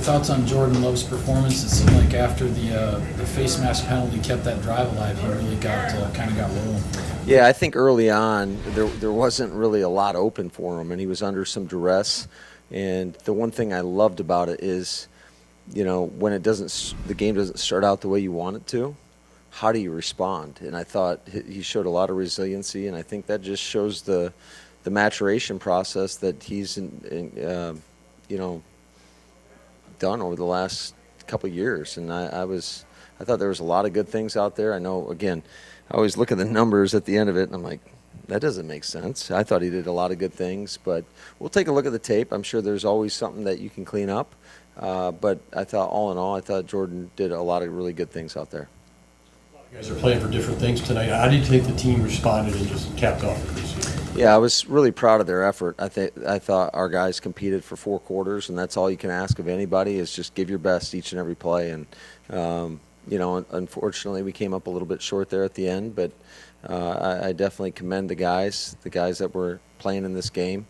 thoughts on Jordan Love's performance? It seemed like after the face mask penalty kept that drive alive, he really kind of got rolling. Yeah, I think early on there wasn't really a lot open for him, and he was under some duress. And the one thing I loved about it is, when the game doesn't start out the way you want it to, how do you respond? And I thought he showed a lot of resiliency, and I think that just shows the maturation process that he's done over the last couple of years. And I thought there was a lot of good things out there. I know, again, I always look at the numbers at the end of it, and I'm like, that doesn't make sense. I thought he did a lot of good things, but we'll take a look at the tape. I'm sure there's always something that you can clean up. But I thought, all in all, Jordan did a lot of really good things out there. You guys are playing for different things tonight. How do you think the team responded and just capped off the preseason? Yeah, I was really proud of their effort. I thought our guys competed for 4 quarters, and that's all you can ask of anybody is just give your best each and every play. And unfortunately, we came up a little bit short there at the end, but I definitely commend the guys that were playing in this game.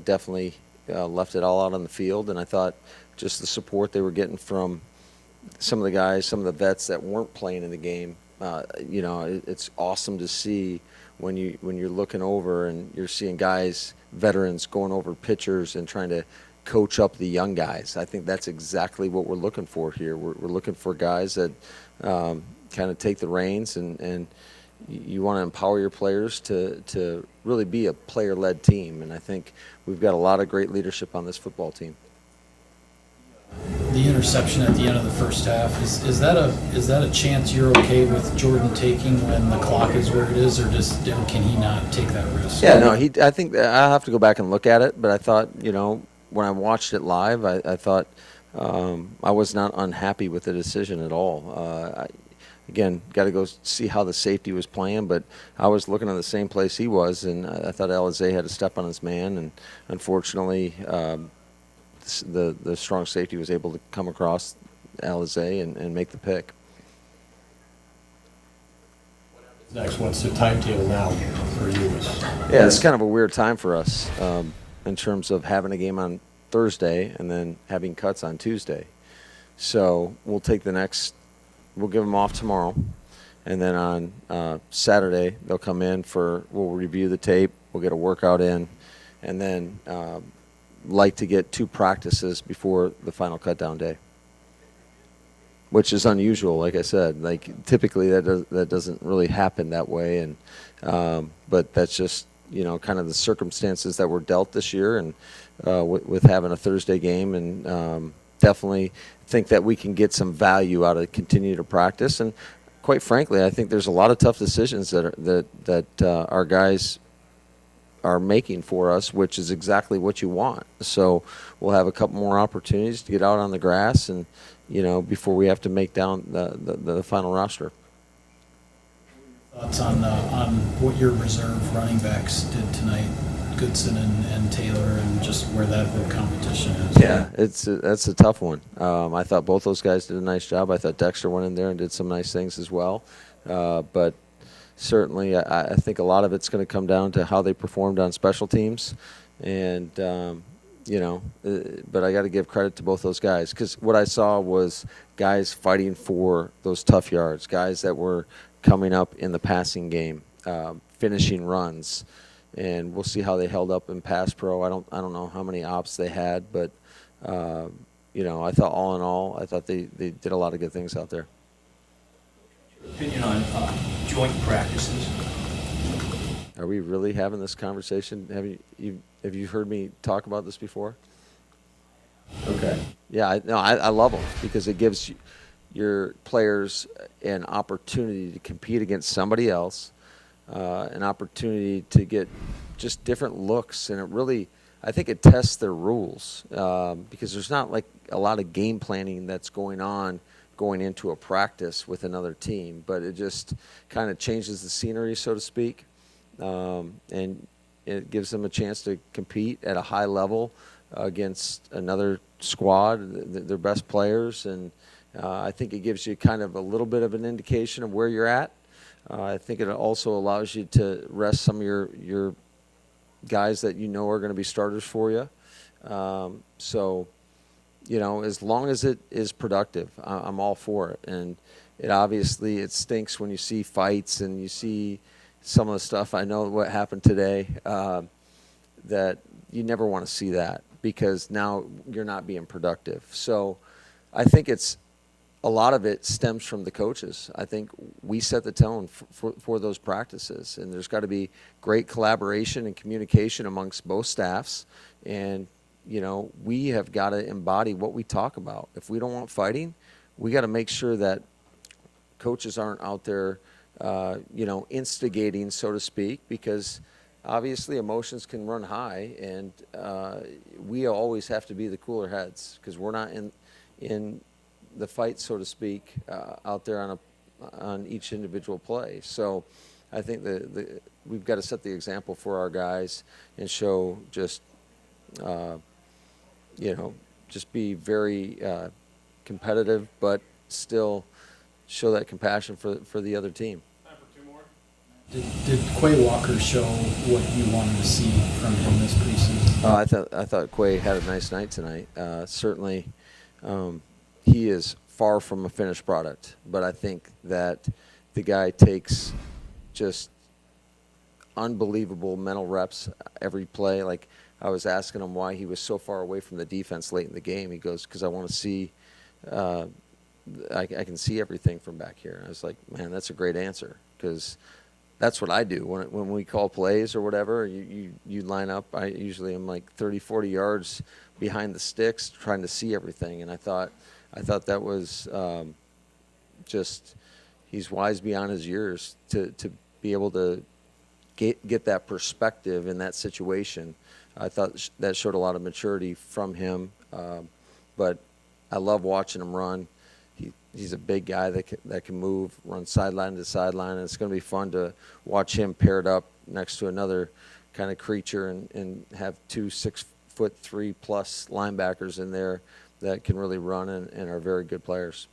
Definitely left it all out on the field, and I thought just the support they were getting from some of the guys, some of the vets that weren't playing in the game. It's awesome to see when you're looking over and you're seeing guys, veterans, going over pitchers and trying to coach up the young guys. I think that's exactly what we're looking for here. We're looking for guys that kind of take the reins, and you want to empower your players to really be a player-led team. And I think we've got a lot of great leadership on this football team. The interception at the end of the first half, is that a chance you're okay with Jordan taking when the clock is where it is, or can he not take that risk? Yeah, no, I think I'll have to go back and look at it, but I thought, when I watched it live, I thought I was not unhappy with the decision at all. Again, got to go see how the safety was playing, but I was looking at the same place he was, and I thought Alizé had to step on his man, and unfortunately, the strong safety was able to come across Alizé and make the pick. Next, what's the timetable now for you? Yeah, it's kind of a weird time for us in terms of having a game on Thursday and then having cuts on Tuesday. So we'll give them off tomorrow, and then on Saturday they'll come in we'll review the tape, we'll get a workout in, and then like to get 2 practices before the final cut-down day, which is unusual. Like I said, typically that doesn't really happen that way, and but that's just kind of the circumstances that were dealt this year, and with having a Thursday game, and definitely think that we can get some value out of continue to practice. And quite frankly, I think there's a lot of tough decisions that our guys are making for us, which is exactly what you want. So we'll have a couple more opportunities to get out on the grass, and before we have to make down the final roster. Thoughts on what your reserve running backs did tonight, Goodson and Taylor, and just where that whole competition is? Yeah, that's a tough one. I thought both those guys did a nice job. I thought Dexter went in there and did some nice things as well. But certainly, I think a lot of it's going to come down to how they performed on special teams, and but I got to give credit to both those guys, because what I saw was guys fighting for those tough yards, guys that were coming up in the passing game, finishing runs, and we'll see how they held up in pass pro. I don't know how many ops they had, but I thought all in all, I thought they did a lot of good things out there. Opinion on joint practices? Are we really having this conversation? Have you heard me talk about this before? Okay. Yeah, I love them, because it gives your players an opportunity to compete against somebody else, an opportunity to get just different looks, and I think it tests their rules, because there's not like a lot of game planning that's going into a practice with another team, but it just kind of changes the scenery, so to speak, and it gives them a chance to compete at a high level against another squad, their best players, and I think it gives you kind of a little bit of an indication of where you're at. I think it also allows you to rest some of your guys that are going to be starters for you. So as long as it is productive, I'm all for it. And it stinks when you see fights and you see some of the stuff. I know what happened today, that you never want to see that, because now you're not being productive. So I think a lot of it stems from the coaches. I think we set the tone for those practices, and there's got to be great collaboration and communication amongst both staffs. And, we have got to embody what we talk about. If we don't want fighting, we got to make sure that coaches aren't out there, instigating, so to speak, because obviously emotions can run high, and we always have to be the cooler heads, because we're not in the fight, so to speak, out there on each individual play. So I think we've got to set the example for our guys and show just be very competitive, but still show that compassion for the other team. Did Quay Walker show what you wanted to see from him this preseason? I thought Quay had a nice night tonight. Certainly, he is far from a finished product, but I think that the guy takes just unbelievable mental reps every play. Like, I was asking him why he was so far away from the defense late in the game. He goes, because I want to see, I can see everything from back here. I was like, man, that's a great answer, because that's what I do when we call plays or whatever. You line up. I usually am like 30, 40 yards behind the sticks trying to see everything. And I thought that was just, he's wise beyond his years to be able to get that perspective in that situation. I thought that showed a lot of maturity from him. But I love watching him run. He's a big guy that can move, run sideline to sideline, and it's going to be fun to watch him paired up next to another kind of creature and have 2 6'3+ linebackers in there that can really run and are very good players.